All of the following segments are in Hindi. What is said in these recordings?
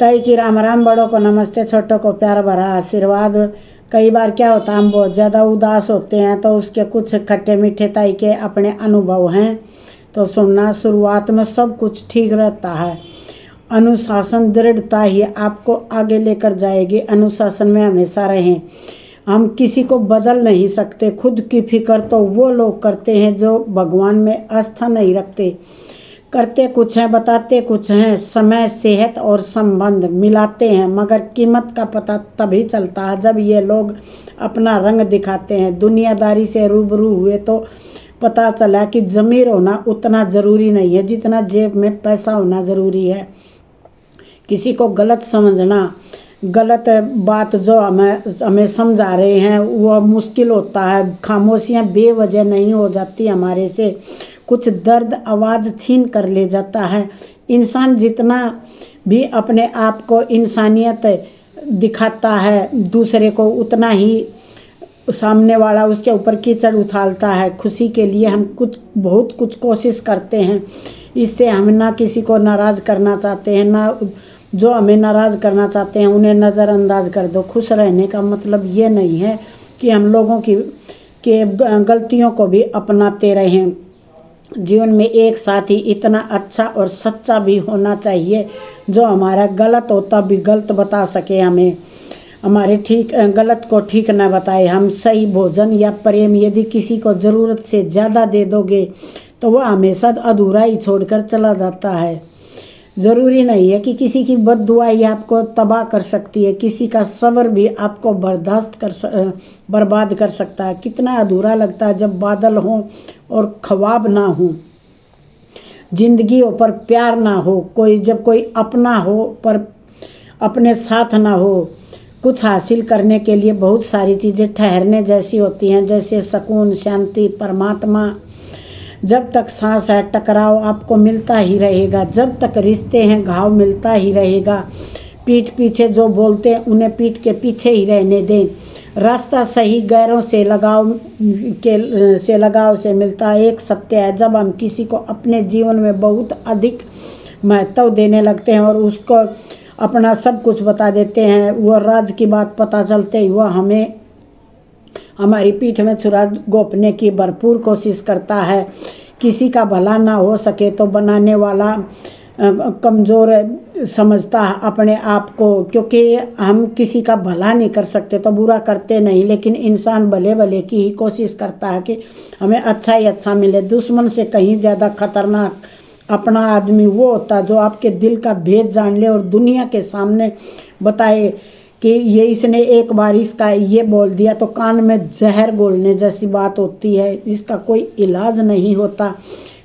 तय की राम राम, बड़ों को नमस्ते, छोटों को प्यार भरा आशीर्वाद। कई बार क्या होता है, हम बहुत ज़्यादा उदास होते हैं तो उसके कुछ खट्टे मीठे तय के अपने अनुभव हैं तो सुनना। शुरुआत में सब कुछ ठीक रहता है, अनुशासन दृढ़ता ही आपको आगे लेकर जाएगी। अनुशासन में हमेशा रहें। हम किसी को बदल नहीं सकते, खुद की फिक्र तो वो लोग करते हैं जो भगवान में आस्था नहीं रखते। करते कुछ हैं, बताते कुछ हैं, समय, सेहत और संबंध मिलाते हैं, मगर कीमत का पता तभी चलता है जब ये लोग अपना रंग दिखाते हैं। दुनियादारी से रूबरू हुए तो पता चला कि ज़मीर होना उतना ज़रूरी नहीं है जितना जेब में पैसा होना ज़रूरी है। किसी को गलत समझना, गलत बात जो हमें समझा रहे हैं वह मुश्किल होता है। खामोशियाँ बेवजह नहीं हो जाती हमारे से, कुछ दर्द आवाज़ छीन कर ले जाता है। इंसान जितना भी अपने आप को इंसानियत दिखाता है दूसरे को, उतना ही सामने वाला उसके ऊपर कीचड़ उछालता है। खुशी के लिए हम बहुत कुछ कोशिश करते हैं, इससे हम ना किसी को नाराज़ करना चाहते हैं, ना जो हमें नाराज़ करना चाहते हैं उन्हें नज़रअंदाज कर दो। खुश रहने का मतलब ये नहीं है कि हम लोगों की गलतियों को भी अपनाते रहें। जीवन में एक साथी इतना अच्छा और सच्चा भी होना चाहिए जो हमारा गलत होता भी गलत बता सके, हमें हमारे गलत को ठीक न बताए। हम सही भोजन या प्रेम यदि किसी को ज़रूरत से ज़्यादा दे दोगे तो वह हमेशा अधूरा ही छोड़कर चला जाता है। ज़रूरी नहीं है कि किसी की बद्दुआ ही आपको तबाह कर सकती है, किसी का सब्र भी आपको बर्बाद कर सकता है। कितना अधूरा लगता है जब बादल हों और ख्वाब ना हो, जिंदगी हो पर प्यार ना हो, जब कोई अपना हो पर अपने साथ ना हो। कुछ हासिल करने के लिए बहुत सारी चीज़ें ठहरने जैसी होती हैं, जैसे सुकून, शांति, परमात्मा। जब तक सांस है टकराव आपको मिलता ही रहेगा, जब तक रिश्ते हैं घाव मिलता ही रहेगा। पीठ पीछे जो बोलते हैं उन्हें पीठ के पीछे ही रहने दें। रास्ता सही गैरों से लगाव से मिलता है। एक सत्य है, जब हम किसी को अपने जीवन में बहुत अधिक महत्व देने लगते हैं और उसको अपना सब कुछ बता देते हैं, वह राज की बात पता चलते ही वह हमें हमारी पीठ में छुरा घोंपने की भरपूर कोशिश करता है। किसी का भला ना हो सके तो बनाने वाला कमज़ोर समझता है अपने आप को, क्योंकि हम किसी का भला नहीं कर सकते तो बुरा करते नहीं, लेकिन इंसान भले भले की ही कोशिश करता है कि हमें अच्छा ही अच्छा मिले। दुश्मन से कहीं ज़्यादा खतरनाक अपना आदमी वो होता है जो आपके दिल का भेद जान ले और दुनिया के सामने बताए कि ये इसने एक बार इसका ये बोल दिया तो कान में जहर घोलने जैसी बात होती है। इसका कोई इलाज नहीं होता।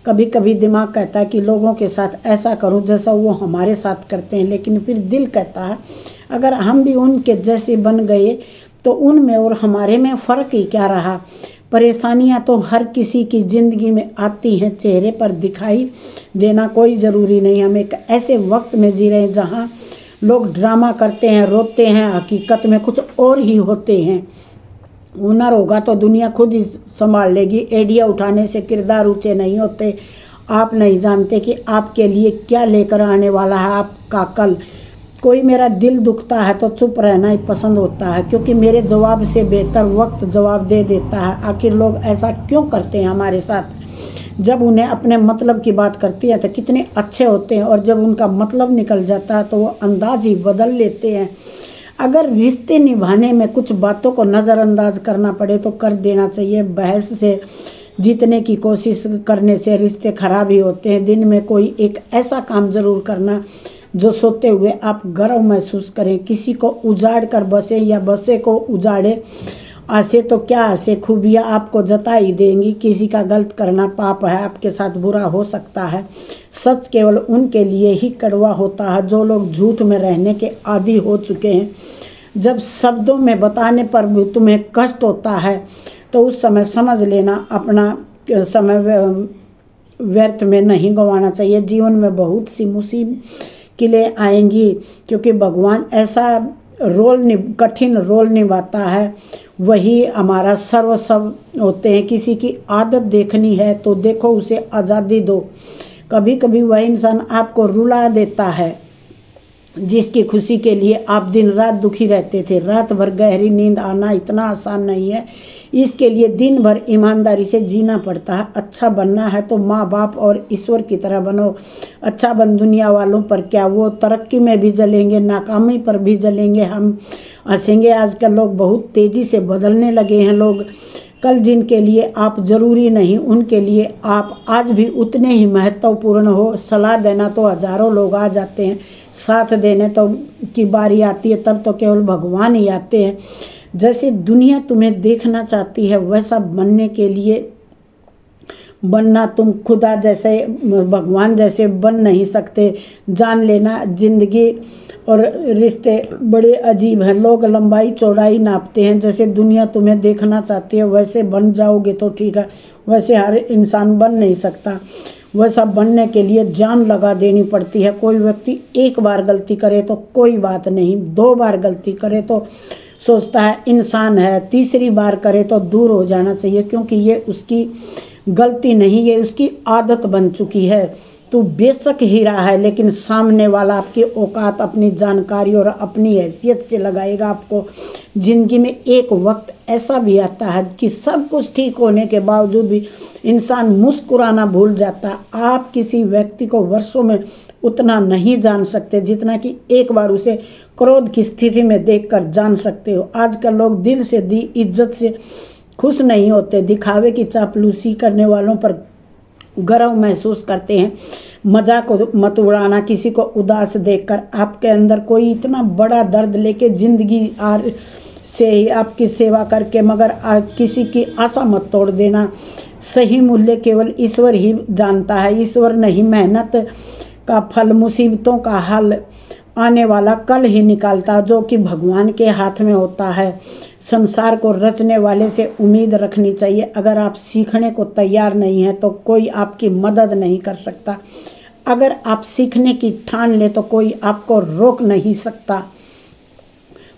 कभी कभी दिमाग कहता है कि लोगों के साथ ऐसा करूं जैसा वो हमारे साथ करते हैं, लेकिन फिर दिल कहता है अगर हम भी उनके जैसे बन गए तो उनमें और हमारे में फ़र्क ही क्या रहा। परेशानियां तो हर किसी की ज़िंदगी में आती हैं, चेहरे पर दिखाई देना कोई ज़रूरी नहीं। हम एक ऐसे वक्त में जी रहे हैं जहाँ लोग ड्रामा करते हैं, रोते हैं, हकीकत में कुछ और ही होते हैं। हुनर होगा तो दुनिया खुद ही संभाल लेगी। एडिया उठाने से किरदार ऊंचे नहीं होते। आप नहीं जानते कि आपके लिए क्या लेकर आने वाला है आपका कल। कोई मेरा दिल दुखता है तो चुप रहना ही पसंद होता है, क्योंकि मेरे जवाब से बेहतर वक्त जवाब दे देता है। आखिर लोग ऐसा क्यों करते हैं हमारे साथ? जब उन्हें अपने मतलब की बात करती है तो कितने अच्छे होते हैं, और जब उनका मतलब निकल जाता है तो वो अंदाज ही बदल लेते हैं। अगर रिश्ते निभाने में कुछ बातों को नज़रअंदाज करना पड़े तो कर देना चाहिए। बहस से जीतने की कोशिश करने से रिश्ते खराब ही होते हैं। दिन में कोई एक ऐसा काम ज़रूर करना जो सोते हुए आप गर्व महसूस करें। किसी को उजाड़ कर बसे या बसे को उजाड़े, ऐसे तो क्या ऐसे खूबियाँ आपको जता ही देंगी। किसी का गलत करना पाप है, आपके साथ बुरा हो सकता है। सच केवल उनके लिए ही कड़वा होता है जो लोग झूठ में रहने के आदी हो चुके हैं। जब शब्दों में बताने पर भी तुम्हें कष्ट होता है तो उस समय समझ लेना अपना समय व्यर्थ में नहीं गंवाना चाहिए। जीवन में बहुत सी मुसीबतें आएंगी, क्योंकि भगवान ऐसा कठिन रोल निभाता है, वही हमारा सर्वस्व होते हैं। किसी की आदत देखनी है तो देखो, उसे आज़ादी दो। कभी कभी वह इंसान आपको रुला देता है जिसकी खुशी के लिए आप दिन रात दुखी रहते थे। रात भर गहरी नींद आना इतना आसान नहीं है, इसके लिए दिन भर ईमानदारी से जीना पड़ता है। अच्छा बनना है तो माँ बाप और ईश्वर की तरह बनो। अच्छा बन दुनिया वालों पर क्या, वो तरक्की में भी जलेंगे, नाकामी पर भी जलेंगे, हम हंसेंगे। आजकल लोग बहुत तेज़ी से बदलने लगे हैं। लोग कल जिनके लिए आप ज़रूरी नहीं, उनके लिए आप आज भी उतने ही महत्वपूर्ण हो। सलाह देना तो हज़ारों लोग आ जाते हैं, साथ देने तो की बारी आती है तब तो केवल भगवान ही आते हैं। जैसे दुनिया तुम्हें देखना चाहती है वैसा बनने के लिए बनना, तुम खुदा जैसे भगवान जैसे बन नहीं सकते। जान लेना जिंदगी और रिश्ते बड़े अजीब हैं। लोग लंबाई चौड़ाई नापते हैं। जैसे दुनिया तुम्हें देखना चाहती है वैसे बन जाओगे तो ठीक है, वैसे हर इंसान बन नहीं सकता। वैसा बनने के लिए जान लगा देनी पड़ती है। कोई व्यक्ति एक बार गलती करे तो कोई बात नहीं, 2 बार गलती करे तो सोचता है इंसान है, तीसरी बार करे तो दूर हो जाना चाहिए, क्योंकि ये उसकी गलती नहीं, ये उसकी आदत बन चुकी है। तो बेशक हीरा है, लेकिन सामने वाला आपकी औकात, अपनी जानकारी और अपनी हैसियत से लगाएगा आपको। ज़िंदगी में एक वक्त ऐसा भी आता है कि सब कुछ ठीक होने के बावजूद भी इंसान मुस्कुराना भूल जाता। आप किसी व्यक्ति को वर्षों में उतना नहीं जान सकते जितना कि एक बार उसे क्रोध की स्थिति में देखकर जान सकते हो। आजकल लोग दिल से दी इज्जत से खुश नहीं होते, दिखावे की चापलूसी करने वालों पर गर्व महसूस करते हैं। मजाक को मत उड़ाना। किसी को उदास देखकर आपके अंदर कोई इतना बड़ा दर्द लेके जिंदगी से ही आपकी सेवा करके, मगर किसी की आशा मत तोड़ देना। सही मूल्य केवल ईश्वर ही जानता है, ईश्वर नहीं। मेहनत का फल, मुसीबतों का हल आने वाला कल ही निकालता, जो कि भगवान के हाथ में होता है। संसार को रचने वाले से उम्मीद रखनी चाहिए। अगर आप सीखने को तैयार नहीं हैं तो कोई आपकी मदद नहीं कर सकता। अगर आप सीखने की ठान ले तो कोई आपको रोक नहीं सकता।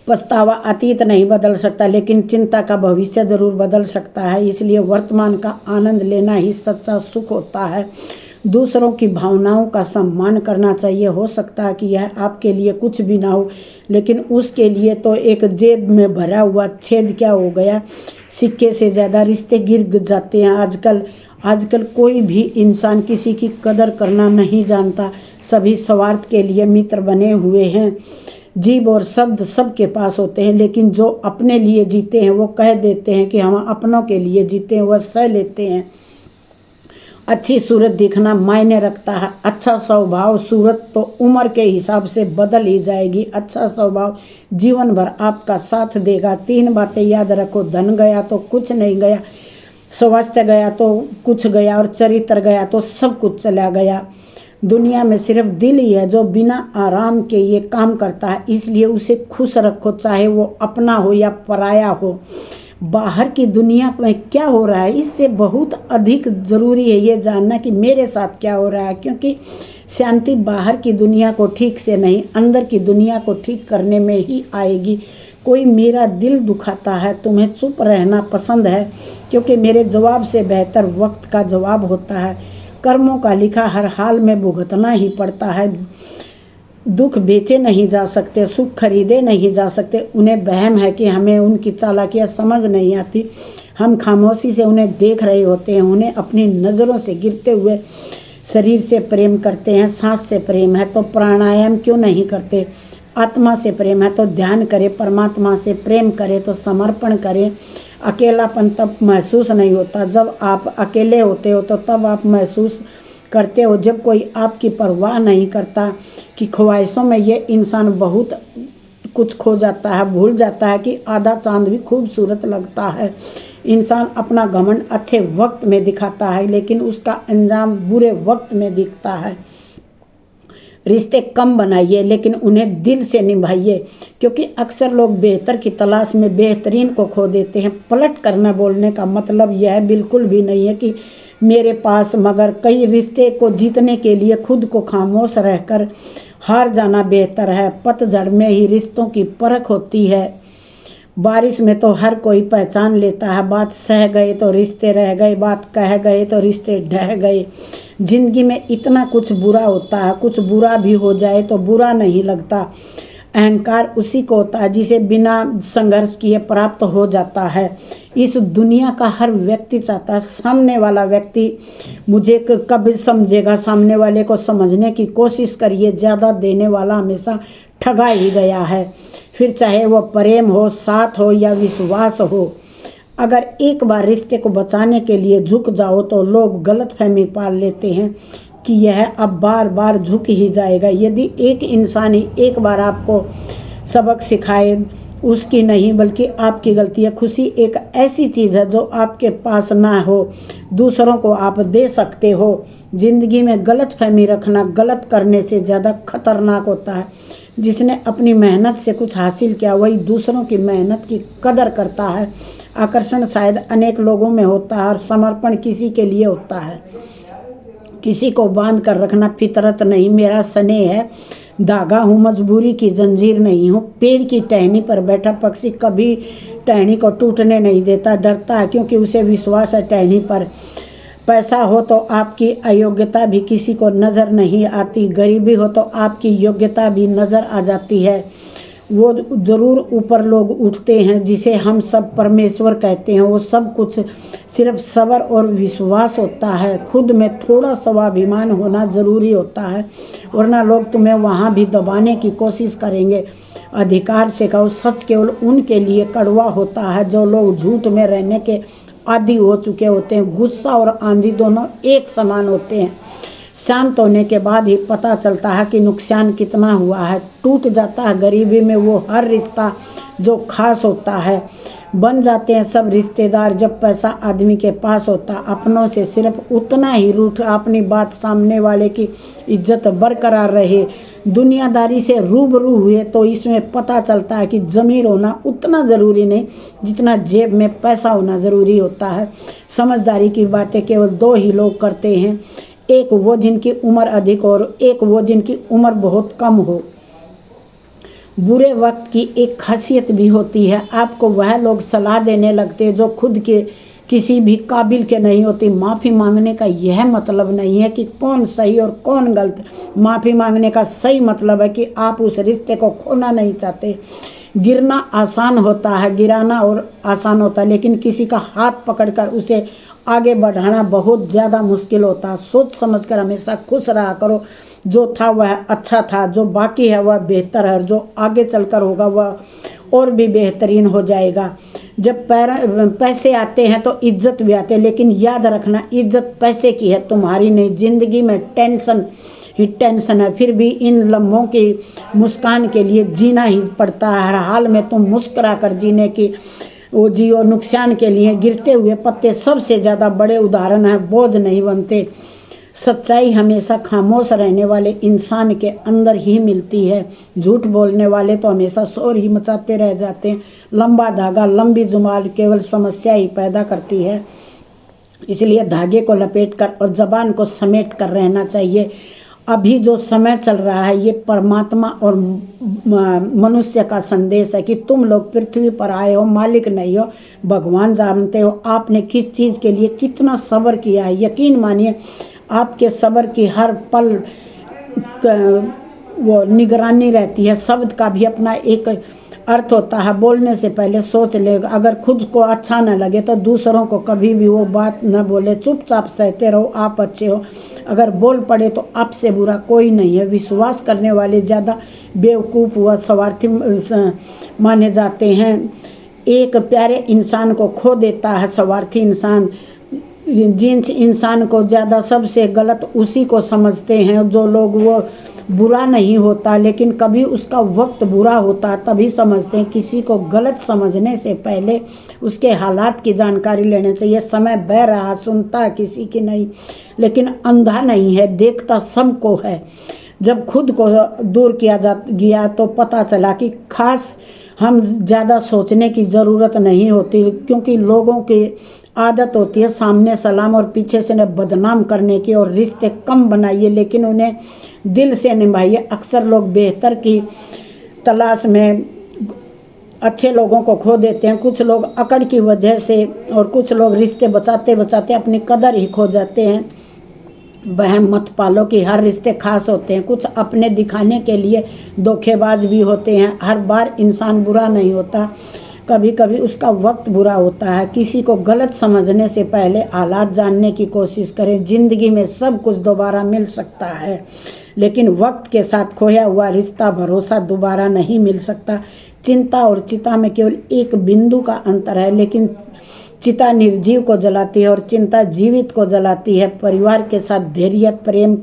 पछतावा अतीत नहीं बदल सकता, लेकिन चिंता का भविष्य जरूर बदल सकता है। इसलिए वर्तमान का आनंद लेना ही सच्चा सुख होता है। दूसरों की भावनाओं का सम्मान करना चाहिए। हो सकता है कि यह आपके लिए कुछ भी ना हो, लेकिन उसके लिए तो एक जेब में भरा हुआ छेद क्या हो गया। सिक्के से ज़्यादा रिश्ते गिर जाते हैं। आजकल कोई भी इंसान किसी की कदर करना नहीं जानता। सभी स्वार्थ के लिए मित्र बने हुए हैं। जीभ और शब्द सबके पास होते हैं, लेकिन जो अपने लिए जीते हैं वो कह देते हैं कि हम अपनों के लिए जीते हैं, वह सह लेते हैं। अच्छी सूरत दिखना मायने रखता है। अच्छा स्वभाव, सूरत तो उम्र के हिसाब से बदल ही जाएगी। अच्छा स्वभाव जीवन भर आपका साथ देगा। 3 बातें याद रखो, धन गया तो कुछ नहीं गया, स्वास्थ्य गया तो कुछ गया, और चरित्र गया तो सब कुछ चला गया। दुनिया में सिर्फ दिल ही है जो बिना आराम के ये काम करता है, इसलिए उसे खुश रखो, चाहे वो अपना हो या पराया हो। बाहर की दुनिया में क्या हो रहा है, इससे बहुत अधिक ज़रूरी है ये जानना कि मेरे साथ क्या हो रहा है, क्योंकि शांति बाहर की दुनिया को ठीक से नहीं, अंदर की दुनिया को ठीक करने में ही आएगी। कोई मेरा दिल दुखाता है, तुम्हें चुप रहना पसंद है, क्योंकि मेरे जवाब से बेहतर वक्त का जवाब होता है। कर्मों का लिखा हर हाल में भुगतना ही पड़ता है। दुख बेचे नहीं जा सकते, सुख खरीदे नहीं जा सकते। उन्हें वहम है कि हमें उनकी चालाकियाँ समझ नहीं आती। हम खामोशी से उन्हें देख रहे होते हैं। उन्हें अपनी नज़रों से गिरते हुए शरीर से प्रेम करते हैं। सांस से प्रेम है तो प्राणायाम क्यों नहीं करते। आत्मा से प्रेम है तो ध्यान करें। परमात्मा से प्रेम करें तो समर्पण करें। अकेलापन तब महसूस नहीं होता जब आप अकेले होते हो, तो तब आप महसूस करते हो जब कोई आपकी परवाह नहीं करता। कि ख्वाहिशों में ये इंसान बहुत कुछ खो जाता है, भूल जाता है कि आधा चांद भी खूबसूरत लगता है। इंसान अपना घमंड अच्छे वक्त में दिखाता है, लेकिन उसका अंजाम बुरे वक्त में दिखता है। रिश्ते कम बनाइए, लेकिन उन्हें दिल से निभाइए, क्योंकि अक्सर लोग बेहतर की तलाश में बेहतरीन को खो देते हैं। पलट करना बोलने का मतलब यह बिल्कुल भी नहीं है कि मेरे पास, मगर कई रिश्ते को जीतने के लिए खुद को खामोश रहकर हार जाना बेहतर है। पतझड़ में ही रिश्तों की परख होती है। बारिश में तो हर कोई पहचान लेता है, बात सह गए तो रिश्ते रह गए, बात कह गए तो रिश्ते ढह गए। जिंदगी में इतना कुछ बुरा होता है, कुछ बुरा भी हो जाए तो बुरा नहीं लगता। अहंकार उसी को होता है जिसे बिना संघर्ष किए प्राप्त हो जाता है। इस दुनिया का हर व्यक्ति चाहता है सामने वाला व्यक्ति मुझे कब समझेगा, सामने वाले को समझने की कोशिश करिए। ज़्यादा देने वाला हमेशा ठगा ही गया है, फिर चाहे वो प्रेम हो, साथ हो या विश्वास हो। अगर एक बार रिश्ते को बचाने के लिए झुक जाओ तो लोग गलतफहमी पाल लेते हैं कि यह अब बार बार झुक ही जाएगा। यदि एक इंसान ही एक बार आपको सबक सिखाए, उसकी नहीं बल्कि आपकी गलती है। खुशी एक ऐसी चीज़ है जो आपके पास ना हो, दूसरों को आप दे सकते हो। जिंदगी में गलतफहमी रखना गलत करने से ज़्यादा खतरनाक होता है। जिसने अपनी मेहनत से कुछ हासिल किया वही दूसरों की मेहनत की कदर करता है। आकर्षण शायद अनेक लोगों में होता है और समर्पण किसी के लिए होता है। किसी को बांध कर रखना फितरत नहीं, मेरा स्नेह है धागा हूँ, मजबूरी की जंजीर नहीं हूँ। पेड़ की टहनी पर बैठा पक्षी कभी टहनी को टूटने नहीं देता, डरता है क्योंकि उसे विश्वास है टहनी पर। पैसा हो तो आपकी अयोग्यता भी किसी को नज़र नहीं आती, गरीबी हो तो आपकी योग्यता भी नज़र आ जाती है। वो ज़रूर ऊपर लोग उठते हैं जिसे हम सब परमेश्वर कहते हैं। वो सब कुछ सिर्फ सब्र और विश्वास होता है। खुद में थोड़ा स्वाभिमान होना ज़रूरी होता है, वरना लोग तुम्हें वहाँ भी दबाने की कोशिश करेंगे। अधिकार से कहो, सच केवल उनके लिए कड़वा होता है जो लोग झूठ में रहने के आदी हो चुके होते हैं। गुस्सा और आंधी दोनों एक समान होते हैं। शांत होने के बाद ही पता चलता है कि नुकसान कितना हुआ है। टूट जाता है गरीबी में वो हर रिश्ता जो खास होता है। बन जाते हैं सब रिश्तेदार जब पैसा आदमी के पास होता। अपनों से सिर्फ उतना ही रूठ अपनी बात सामने वाले की इज्जत बरकरार रहे। दुनियादारी से रूबरू हुए तो इसमें पता चलता है कि ज़मीर होना उतना ज़रूरी नहीं जितना जेब में पैसा होना ज़रूरी होता है। समझदारी की बातें केवल दो ही लोग करते हैं, एक वो जिनकी उम्र अधिक और एक वो जिनकी उम्र बहुत कम हो। बुरे वक्त की एक खासियत भी होती है, आपको वह लोग सलाह देने लगते हैं जो खुद के किसी भी काबिल के नहीं होती। माफ़ी मांगने का यह मतलब नहीं है कि कौन सही और कौन गलत। माफ़ी मांगने का सही मतलब है कि आप उस रिश्ते को खोना नहीं चाहते। गिरना आसान होता है, गिराना और आसान होता है, लेकिन किसी का हाथ पकड़कर उसे आगे बढ़ाना बहुत ज़्यादा मुश्किल होता है। सोच समझकर हमेशा खुश रहा करो। जो था वह अच्छा था, जो बाकी है वह बेहतर है, जो आगे चलकर होगा वह और भी बेहतरीन हो जाएगा। जब पैसे आते हैं तो इज्जत भी आते हैं, लेकिन याद रखना इज्जत पैसे की है, तुम्हारी नहीं। ज़िंदगी में टेंशन ही टेंशन है, फिर भी इन लम्हों की मुस्कान के लिए जीना ही पड़ता है। हर हाल में तुम मुस्कुरा कर जीने की वो जियो। नुकसान के लिए गिरते हुए पत्ते सबसे ज़्यादा बड़े उदाहरण हैं, बोझ नहीं बनते। सच्चाई हमेशा खामोश रहने वाले इंसान के अंदर ही मिलती है। झूठ बोलने वाले तो हमेशा शोर ही मचाते रह जाते हैं। लंबा धागा, लंबी जुबान केवल समस्या ही पैदा करती है। इसलिए धागे को लपेटकर और जबान को समेट कर रहना चाहिए। अभी जो समय चल रहा है ये परमात्मा और मनुष्य का संदेश है कि तुम लोग पृथ्वी पर आए हो, मालिक नहीं हो। भगवान जानते हो आपने किस चीज़ के लिए कितना सब्र किया है। यकीन मानिए आपके सब्र की हर पल वो निगरानी रहती है। शब्द का भी अपना एक अर्थ होता है। बोलने से पहले सोच ले, अगर खुद को अच्छा न लगे तो दूसरों को कभी भी वो बात न बोले। चुपचाप सहते रहो, आप अच्छे हो। अगर बोल पड़े तो आपसे बुरा कोई नहीं है। विश्वास करने वाले ज़्यादा बेवकूफ़ व स्वार्थी माने जाते हैं। एक प्यारे इंसान को खो देता है स्वार्थी इंसान। जिस इंसान को ज़्यादा सबसे गलत उसी को समझते हैं। जो लोग वो बुरा नहीं होता लेकिन कभी उसका वक्त बुरा होता तभी समझते हैं। किसी को गलत समझने से पहले उसके हालात की जानकारी लेनी चाहिए। समय बह रहा, सुनता किसी की नहीं, लेकिन अंधा नहीं है, देखता सबको है। जब खुद को दूर किया गया तो पता चला कि खास हम ज़्यादा सोचने की ज़रूरत नहीं होती, क्योंकि लोगों की आदत होती है सामने सलाम और पीछे से बदनाम करने की। और रिश्ते कम बनाइए लेकिन उन्हें दिल से निभाइए। अक्सर लोग बेहतर की तलाश में अच्छे लोगों को खो देते हैं, कुछ लोग अकड़ की वजह से, और कुछ लोग रिश्ते बचाते बचाते अपनी कदर ही खो जाते हैं। वहम मत पालो कि हर रिश्ते खास होते हैं, कुछ अपने दिखाने के लिए धोखेबाज भी होते हैं। हर बार इंसान बुरा नहीं होता, कभी कभी उसका वक्त बुरा होता है। किसी को गलत समझने से पहले हालात जानने की कोशिश करें। जिंदगी में सब कुछ दोबारा मिल सकता है, लेकिन वक्त के साथ खोया हुआ रिश्ता, भरोसा दोबारा नहीं मिल सकता। चिंता और चिता में केवल एक बिंदु का अंतर है, लेकिन चिता निर्जीव को जलाती है और चिंता जीवित को जलाती है। परिवार के साथ धैर्य प्रेम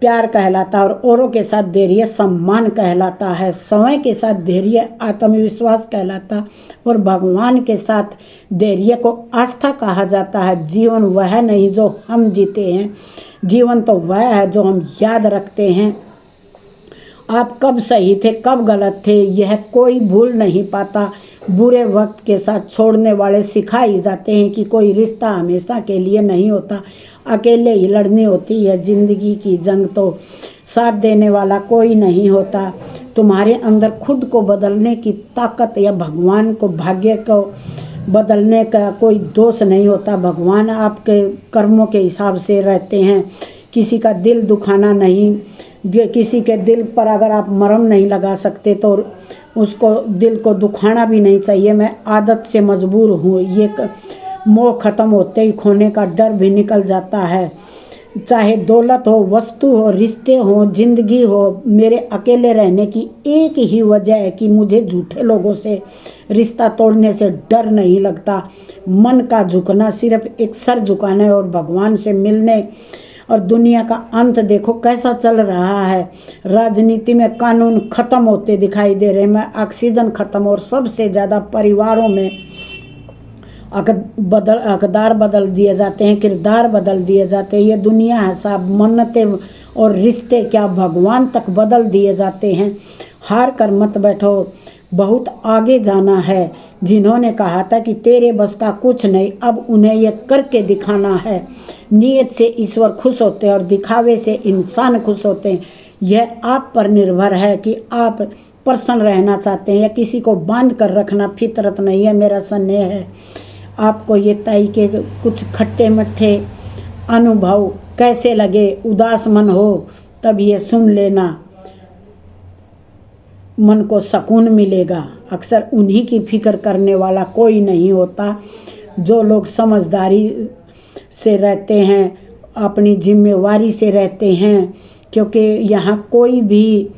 प्यार कहलाता है, और औरों के साथ धैर्य सम्मान कहलाता है। समय के साथ धैर्य आत्मविश्वास कहलाता, और भगवान के साथ धैर्य को आस्था कहा जाता है। जीवन वह नहीं जो हम जीते हैं, जीवन तो वह है जो हम याद रखते हैं। आप कब सही थे कब गलत थे यह कोई भूल नहीं पाता। बुरे वक्त के साथ छोड़ने वाले सिखा ही जाते हैं कि कोई रिश्ता हमेशा के लिए नहीं होता, अकेले ही लड़नी होती है जिंदगी की जंग। तो साथ देने वाला कोई नहीं होता। तुम्हारे अंदर खुद को बदलने की ताकत या भगवान को भाग्य को बदलने का कोई दोष नहीं होता। भगवान आपके कर्मों के हिसाब से रहते हैं। किसी का दिल दुखाना नहीं, किसी के दिल पर अगर आप मरहम नहीं लगा सकते तो उसको दिल को दुखाना भी नहीं चाहिए। मैं आदत से मजबूर हूँ, ये मोह खत्म होते ही खोने का डर भी निकल जाता है। चाहे दौलत हो, वस्तु हो, रिश्ते हो, जिंदगी हो, मेरे अकेले रहने की एक ही वजह है कि मुझे झूठे लोगों से रिश्ता तोड़ने से डर नहीं लगता। मन का झुकना सिर्फ एक सर झुकाना है, और भगवान से मिलने और दुनिया का अंत देखो कैसा चल रहा है। राजनीति में कानून खत्म होते दिखाई दे रहे हैं, ऑक्सीजन खत्म, और सबसे ज़्यादा परिवारों में अकदार बदल दिए जाते हैं, किरदार बदल दिए जाते हैं। ये दुनिया है साहब, मन्नतें और रिश्ते क्या भगवान तक बदल दिए जाते हैं। हार कर मत बैठो, बहुत आगे जाना है। जिन्होंने कहा था कि तेरे बस का कुछ नहीं, अब उन्हें ये करके दिखाना है। नीयत से ईश्वर खुश होते हैं और दिखावे से इंसान खुश होते हैं। यह आप पर निर्भर है कि आप प्रसन्न रहना चाहते हैं या किसी को बांध कर रखना फितरत नहीं है। मेरा स्नेह है आपको ये ताई के कुछ खट्टे मट्ठे अनुभव कैसे लगे, उदास मन हो तब ये सुन लेना, मन को सुकून मिलेगा। अक्सर उन्हीं की फिक्र करने वाला कोई नहीं होता। जो लोग समझदारी से रहते हैं, अपनी जिम्मेवारी से रहते हैं, क्योंकि यहाँ कोई भी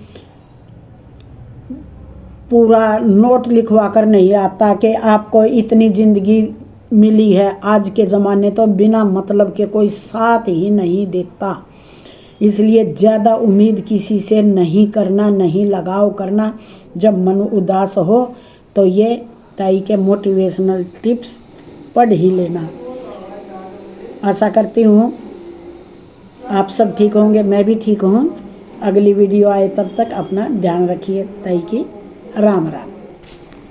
पूरा नोट लिखवा कर नहीं आता कि आपको इतनी ज़िंदगी मिली है। आज के ज़माने तो बिना मतलब के कोई साथ ही नहीं देता। इसलिए ज़्यादा उम्मीद किसी से नहीं करना, नहीं लगाव करना। जब मन उदास हो तो ये ताई के मोटिवेशनल टिप्स पढ़ ही लेना। आशा करती हूँ आप सब ठीक होंगे, मैं भी ठीक हूँ। अगली वीडियो आए तब तक अपना ध्यान रखिए। ताई की राम राम।